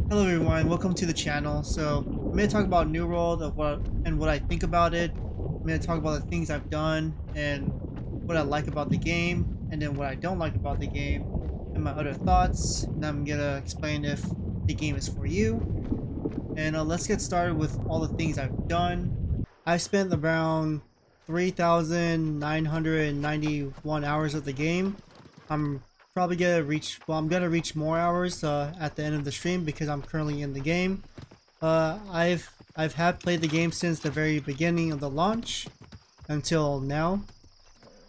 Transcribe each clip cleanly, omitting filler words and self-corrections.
Hello everyone, welcome to the channel. So I'm going to talk about New World of what I think about it. I'm going to talk about the things I've done and what I like about the game, and then what I don't like about the game, and my other thoughts. And I'm going to explain if the game is for you. And let's get started with all the things I've done. I've spent around 3,991 hours of the game. I'm probably gonna reach, I'm gonna reach more hours at the end of the stream because I'm currently in the game. I've had played the game since the very beginning of the launch until now.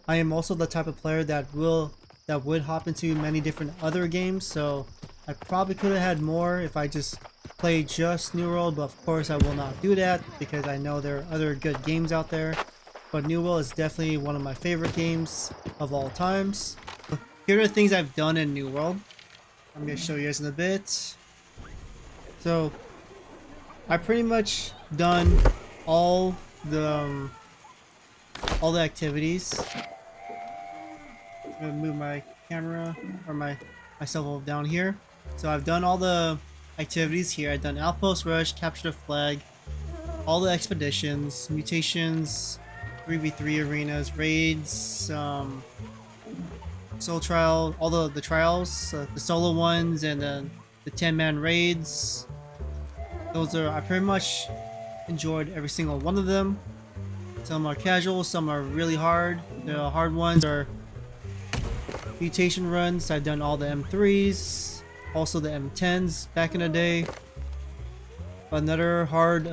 I am also the type of player that would hop into many different other games, so I probably could have had more if I just played just New World, but of course I will not do that because I know there are other good games out there. But New World is definitely one of my favorite games of all times. Here are the things I've done in New World. I'm gonna show you guys in a bit. So I pretty much done all the um, all the activities. I'm gonna move my camera or myself down here. So I've done all the activities here. I've done Outpost Rush, Capture the Flag, all the expeditions, mutations, 3v3 arenas, raids, soul trial, all the trials, the solo ones, and then the 10-man raids. Those are, I pretty much enjoyed every single one of them. Some are casual, some are really hard. The hard ones are mutation runs. I've done all the M3s, also the M10s back in the day. Another hard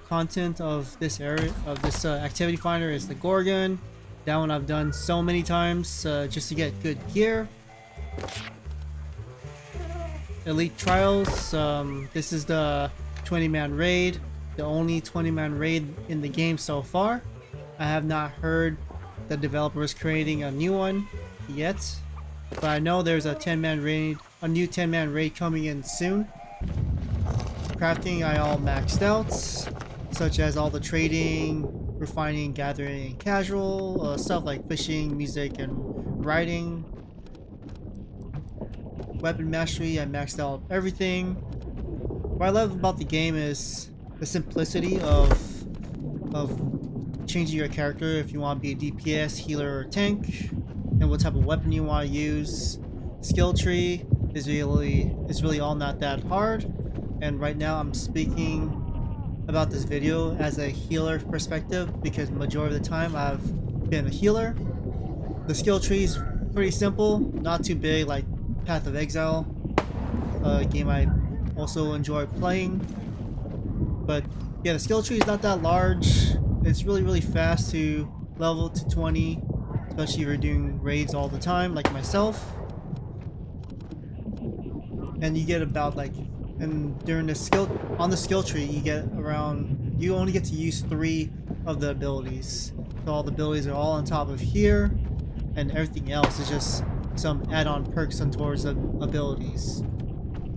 content of this area of this activity finder is the Gorgon. That one I've done so many times just to get good gear. Elite Trials. This is the 20-man raid, the only 20-man raid in the game so far. I have not heard the developers creating a new one yet, but I know there's a 10-man raid, a new 10-man raid coming in soon. Crafting I all maxed out, such as all the trading, refining, gathering, and casual stuff like fishing, music, and writing. Weapon mastery, I maxed out everything. What I love about the game is the simplicity of changing your character if you want to be a DPS, healer, or tank, and what type of weapon you want to use. Skill tree is really all not that hard. And right now I'm speaking about this video as a healer perspective because majority of the time I've been a healer. The skill tree is pretty simple, not too big like Path of Exile, a game I also enjoy playing. But yeah, the skill tree is not that large. It's really fast to level to 20, especially if you're doing raids all the time like myself. And you get about like, and during the skill tree you get around, you only get to use 3 of the abilities. So all the abilities are all on top of here, and everything else is just some add-on perks on towards the abilities.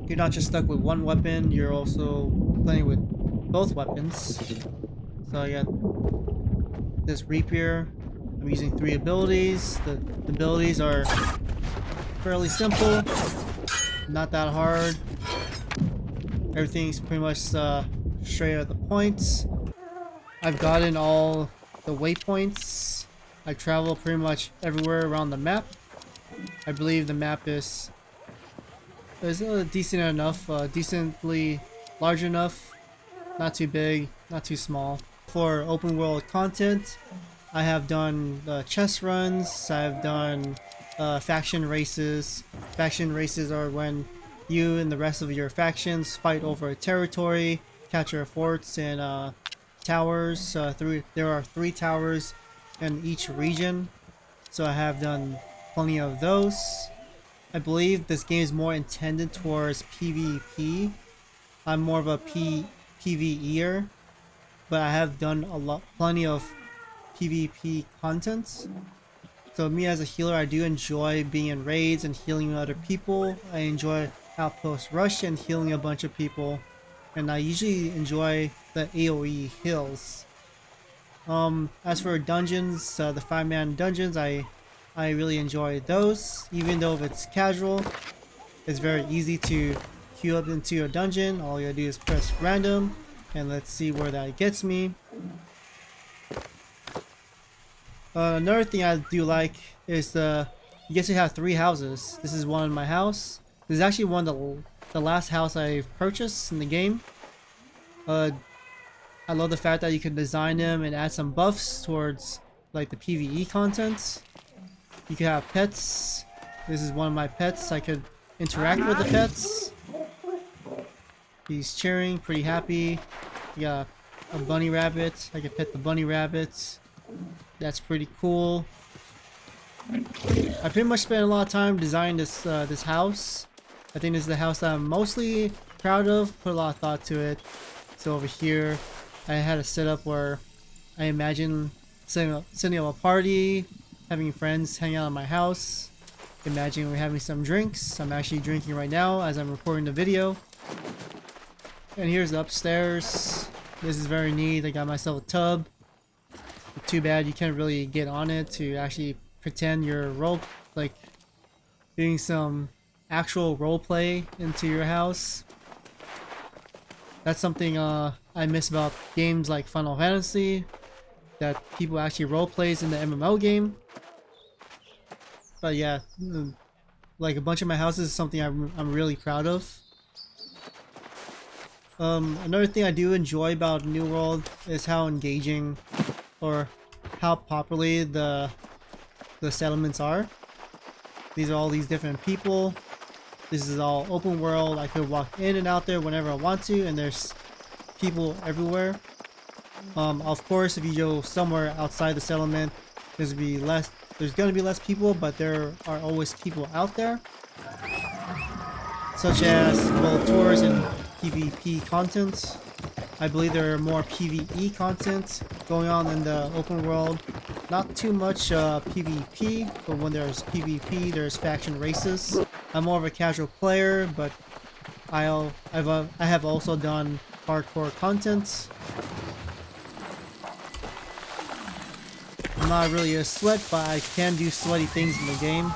You're not just stuck with one weapon, you're also playing with both weapons. So I got this rapier. I'm using 3 abilities. The abilities are fairly simple, not that hard. Everything's pretty much straight at the points. I've gotten all the waypoints. I travel pretty much everywhere around the map. I believe the map is decent enough, decently large enough, not too big, not too small. For open world content, I have done chess runs. I've done faction races. Faction races are when you and the rest of your factions fight over a territory, capture forts and towers. There are 3 towers in each region, so I have done plenty of those. I believe this game is more intended towards PvP. I'm more of a PvEer, but I have done plenty of PvP content. So me as a healer, I do enjoy being in raids and healing other people. I enjoy Outpost Rush and healing a bunch of people, and I usually enjoy the AoE heals. As for dungeons, the 5-man dungeons, I really enjoy those. Even though if it's casual, it's very easy to queue up into a dungeon, all you gotta do is press random, and let's see where that gets me. Another thing I do like is you get to have 3 houses. This is one in my house. This is actually one of the last house I've purchased in the game. I love the fact that you can design them and add some buffs towards like the PvE content. You can have pets. This is one of my pets. I could interact with the pets. He's cheering, pretty happy. You got a bunny rabbit. I can pet the bunny rabbit. That's pretty cool. I pretty much spent a lot of time designing this house. I think this is the house that I'm mostly proud of. Put a lot of thought to it. So over here, I had a setup where I imagine setting up a party, having friends hang out at my house. Imagine we're having some drinks. I'm actually drinking right now as I'm recording the video. And here's the upstairs. This is very neat. I got myself a tub. Too bad you can't really get on it to actually pretend you're doing some actual role play into your house. That's something I miss about games like Final Fantasy, that people actually role plays in the MMO game. But yeah, like a bunch of my houses is something I'm really proud of. Another thing I do enjoy about New World is how engaging or how popularly the settlements are. These are all these different people. This is all open world. I could walk in and out there whenever I want to, and there's people everywhere. Of course, if you go somewhere outside the settlement, there's gonna be less people, but there are always people out there, such as world tours and PvP content. I believe there are more PvE content going on in the open world. Not too much PvP, but when there's PvP, there's faction races. I'm more of a casual player, but I have also done hardcore content. I'm not really a sweat, but I can do sweaty things in the game.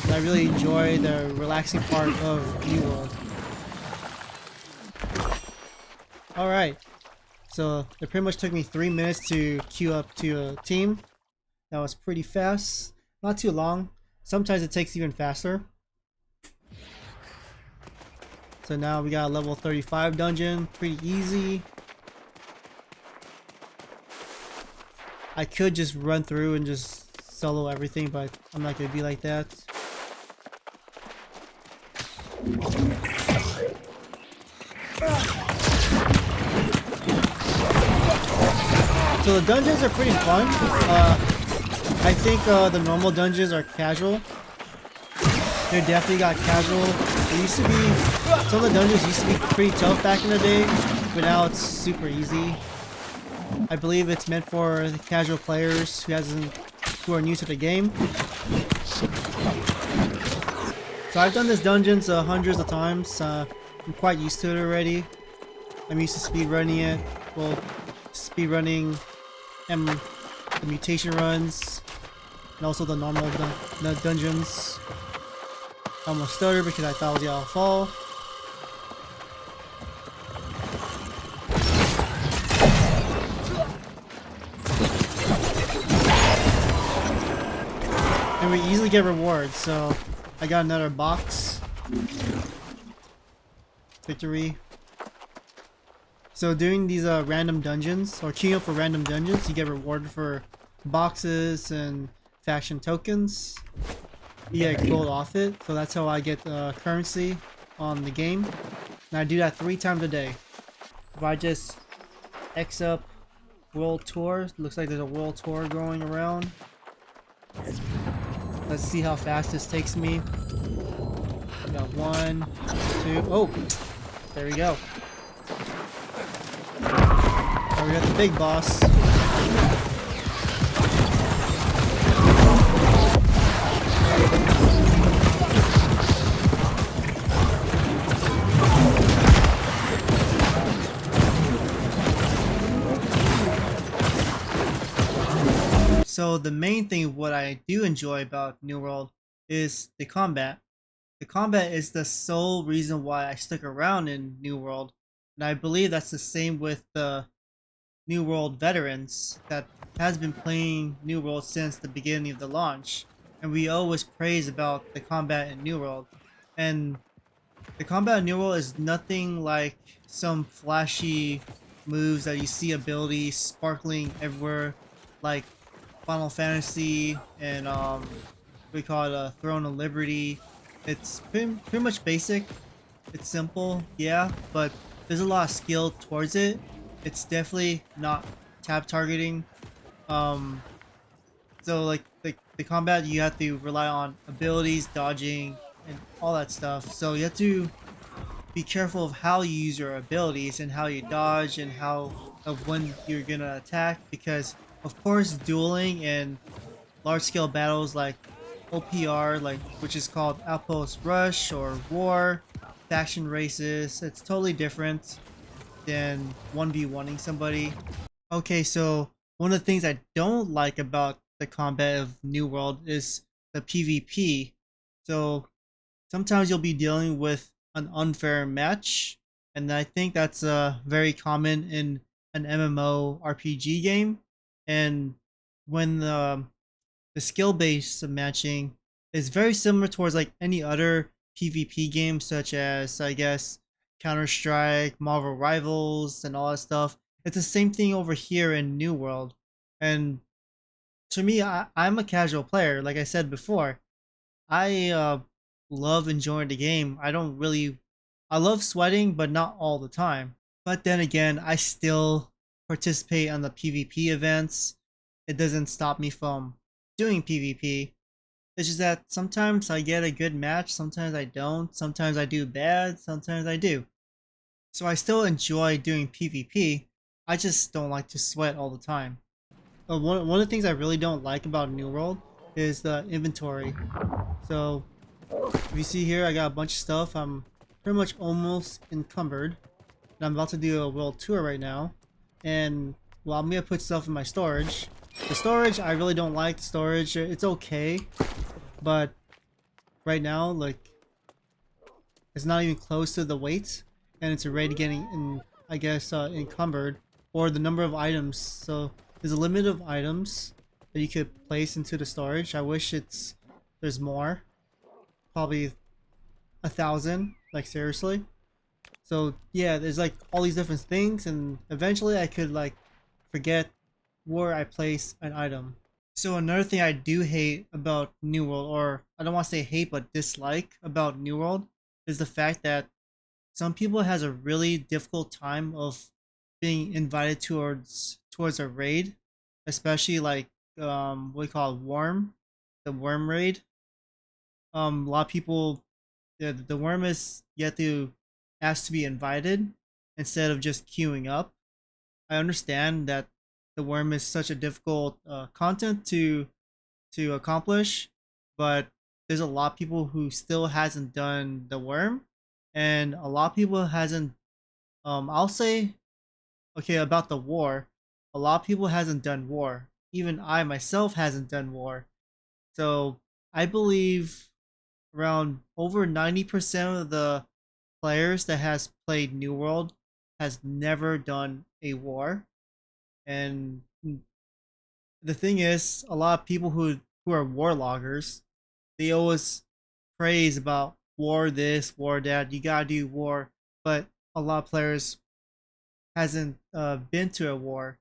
And I really enjoy the relaxing part of New World. Alright, so it pretty much took me 3 minutes to queue up to a team. That was pretty fast. Not too long. Sometimes it takes even faster. So now we got a level 35 dungeon. Pretty easy. I could just run through and just solo everything, but I'm not going to be like that. So the dungeons are pretty fun. I think the normal dungeons are casual. They definitely got casual. Some of the dungeons used to be pretty tough back in the day, but now it's super easy. I believe it's meant for the casual players who are new to the game. So I've done this dungeons hundreds of times. I'm quite used to it already. I'm used to speedrunning it. Well, speedrunning the mutation runs, and also the normal dungeons. I almost stuttered because I thought I was gonna fall. And we easily get rewards, so I got another box. Victory. So doing these random dungeons, or queuing up for random dungeons, you get rewarded for boxes and faction tokens. You get gold off it, so that's how I get currency on the game. And I do that 3 times a day. If I just X up world tour, looks like there's a world tour going around. Let's see how fast this takes me. We got 1, 2, oh, there we go. Now we got the big boss. So the main thing what I do enjoy about New World is the combat. the combat is the sole reason why I stuck around in New World. And I believe that's the same with the New World veterans that has been playing New World since the beginning of the launch. And we always praise about the combat in New World. And the combat in New World is nothing like some flashy moves that you see abilities sparkling everywhere like Final Fantasy and we call it a Throne of Liberty. It's pretty much basic. It's simple, yeah, but there's a lot of skill towards it. It's definitely not tab targeting. Um, so like the combat, you have to rely on abilities, dodging, and all that stuff. So you have to be careful of how you use your abilities and how you dodge and how of when you're gonna attack because of course dueling and large scale battles like OPR, like which is called Outpost Rush or War, faction races. It's totally different than 1v1ing somebody. Okay, so one of the things I don't like about the combat of New World is the PvP. So sometimes you'll be dealing with an unfair match, and I think that's very common in an MMO RPG game. And when the skill based matching is very similar towards like any other PvP game, such as I guess Counter Strike, Marvel Rivals, and all that stuff. It's the same thing over here in New World. And to me, I'm a casual player. Like I said before, I love enjoying the game. I love sweating, but not all the time. But then again, I still participate on the PvP events. It doesn't stop me from doing PvP. It's just that sometimes I get a good match, sometimes I don't, sometimes I do bad, sometimes I do. So I still enjoy doing PvP. I just don't like to sweat all the time. One of the things I really don't like about New World is the inventory. So if you see here, I got a bunch of stuff. I'm pretty much almost encumbered. And I'm about to do a world tour right now. And well, I'm gonna put stuff in my storage. The storage, I really don't like the storage. It's okay, but right now, like, it's not even close to the weight, and it's already getting, I guess, encumbered, or the number of items. So there's a limit of items that you could place into the storage. I wish there's more, probably 1,000. Like seriously. So yeah, there's like all these different things, and eventually I could like forget where I place an item. So another thing I do hate about New World, or I don't want to say hate but dislike about New World, is the fact that some people has a really difficult time of being invited towards a raid, especially like what we call it, worm, the worm raid. A lot of people, the worm is yet to ask to be invited instead of just queuing up. I understand that the worm is such a difficult content to accomplish, but there's a lot of people who still hasn't done the worm, and a lot of people hasn't. I'll say okay about the war. A lot of people hasn't done war. Even I myself hasn't done war. So I believe around over 90% of the players that has played New World has never done a war. And the thing is, a lot of people who are war loggers, they always praise about war this, war that. You gotta do war, but a lot of players hasn't been to a war,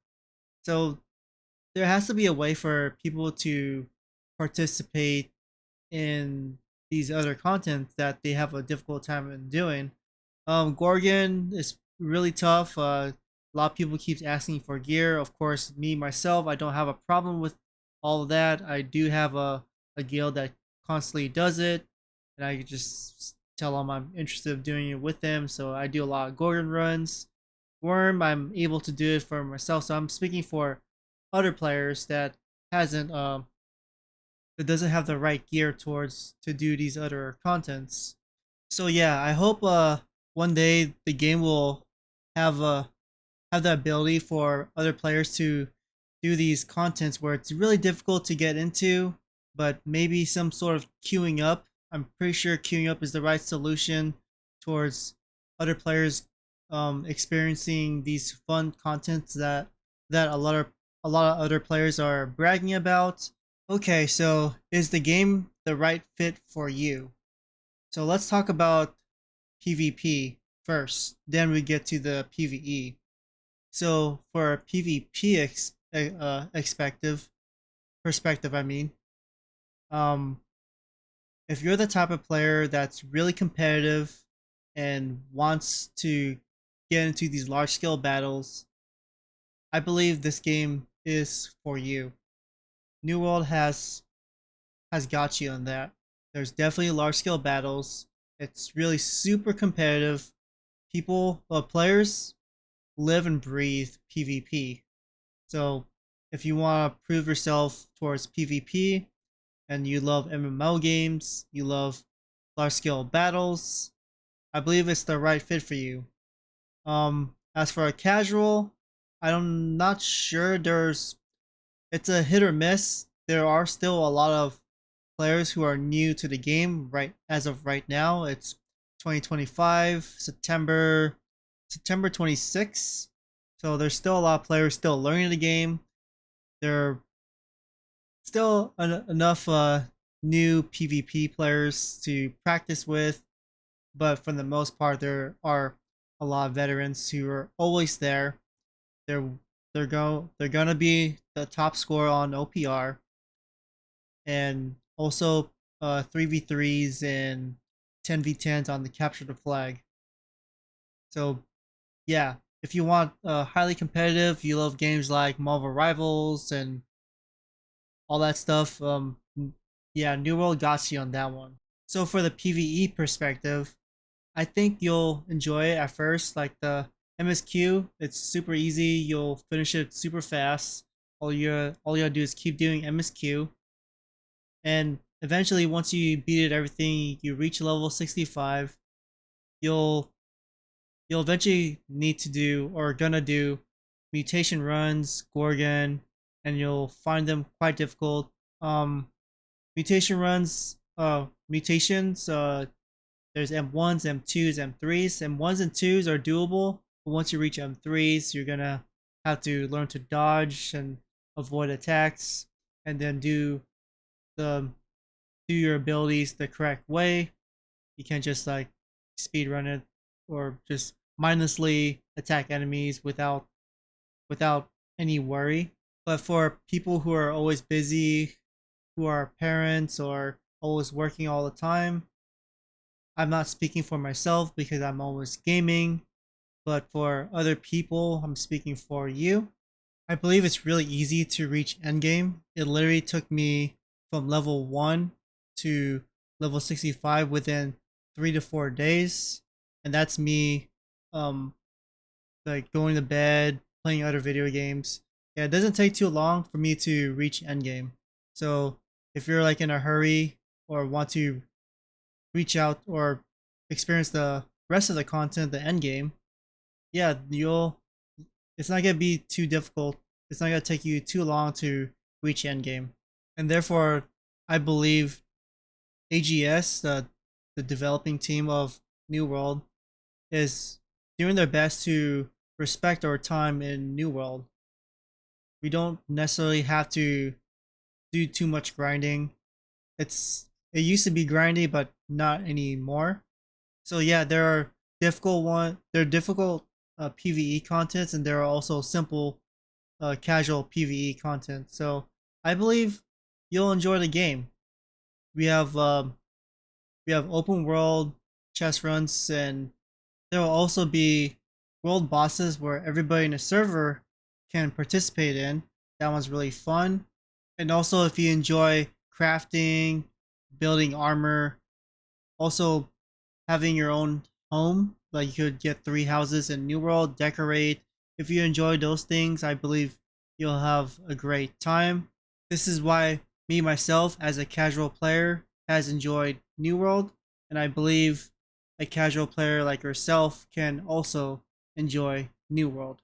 so there has to be a way for people to participate in these other contents that they have a difficult time in doing. Gorgon is really tough. A lot of people keep asking for gear. Of course, me myself, I don't have a problem with all of that. I do have a guild that constantly does it, and I just tell them I'm interested in doing it with them. So I do a lot of Gorgon runs. Worm, I'm able to do it for myself. So I'm speaking for other players that hasn't that doesn't have the right gear towards to do these other contents. So yeah, I hope one day the game will have have the ability for other players to do these contents where it's really difficult to get into, but maybe some sort of queuing up I'm pretty sure queuing up is the right solution towards other players experiencing these fun contents that a lot of other players are bragging about. Okay, so is the game the right fit for you? So let's talk about PvP first. Then we get to the PvE. So for a PvP perspective, I mean, um, if you're the type of player that's really competitive and wants to get into these large scale battles, I believe this game is for you. New World has got you on that. There's definitely large scale battles. It's really super competitive. Players live and breathe PvP. So if you want to prove yourself towards PvP and you love MMO games, you love large scale battles, I believe it's the right fit for you. As for a casual, I'm not sure. It's a hit or miss. There are still a lot of players who are new to the game right as of right now. It's 2025 September 26th. So there's still a lot of players still learning the game. There are still enough new PvP players to practice with, but for the most part, there are a lot of veterans who are always there. They're they're gonna be the top scorer on OPR, and also 3v3s and 10v10s on the capture the flag. So yeah, if you want highly competitive, you love games like Marvel Rivals and all that stuff. Yeah, New World got you on that one. So for the PVE perspective, I think you'll enjoy it at first. Like the MSQ, it's super easy. You'll finish it super fast. All you gotta do is keep doing MSQ, and eventually, once you beat it, everything you reach level 65, you'll you'll eventually need to do or gonna do mutation runs, Gorgon, and you'll find them quite difficult. Um, mutations. There's M1s, M2s, M3s. M1s and 2s are doable, but once you reach M3s, you're gonna have to learn to dodge and avoid attacks, and then the do your abilities the correct way. You can't just like speed run it or just mindlessly attack enemies without any worry. But for people who are always busy, who are parents or always working all the time, I'm not speaking for myself because I'm always gaming, but for other people, I'm speaking for you. I believe it's really easy to reach endgame. It literally took me from level 1 to level 65 within 3 to 4 days. And that's me um like going to bed, playing other video games. Yeah, it doesn't take too long for me to reach endgame. So if you're like in a hurry or want to reach out or experience the rest of the content, the endgame, yeah, you'll it's not gonna be too difficult. It's not gonna take you too long to reach endgame. And therefore I believe AGS, the developing team of New World, is doing their best to respect our time in New World. We don't necessarily have to do too much grinding. It used to be grindy, but not anymore. So yeah, there are difficult PVE contents, and there are also simple casual PVE content. So I believe you'll enjoy the game. We have um, we have open world chess runs, and there will also be world bosses where everybody in a server can participate in. That one's really fun. And also, if you enjoy crafting, building armor, also having your own home, like you could get 3 houses in New World, decorate. If you enjoy those things, I believe you'll have a great time. This is why me myself as a casual player has enjoyed New World, and I believe a casual player like yourself can also enjoy New World.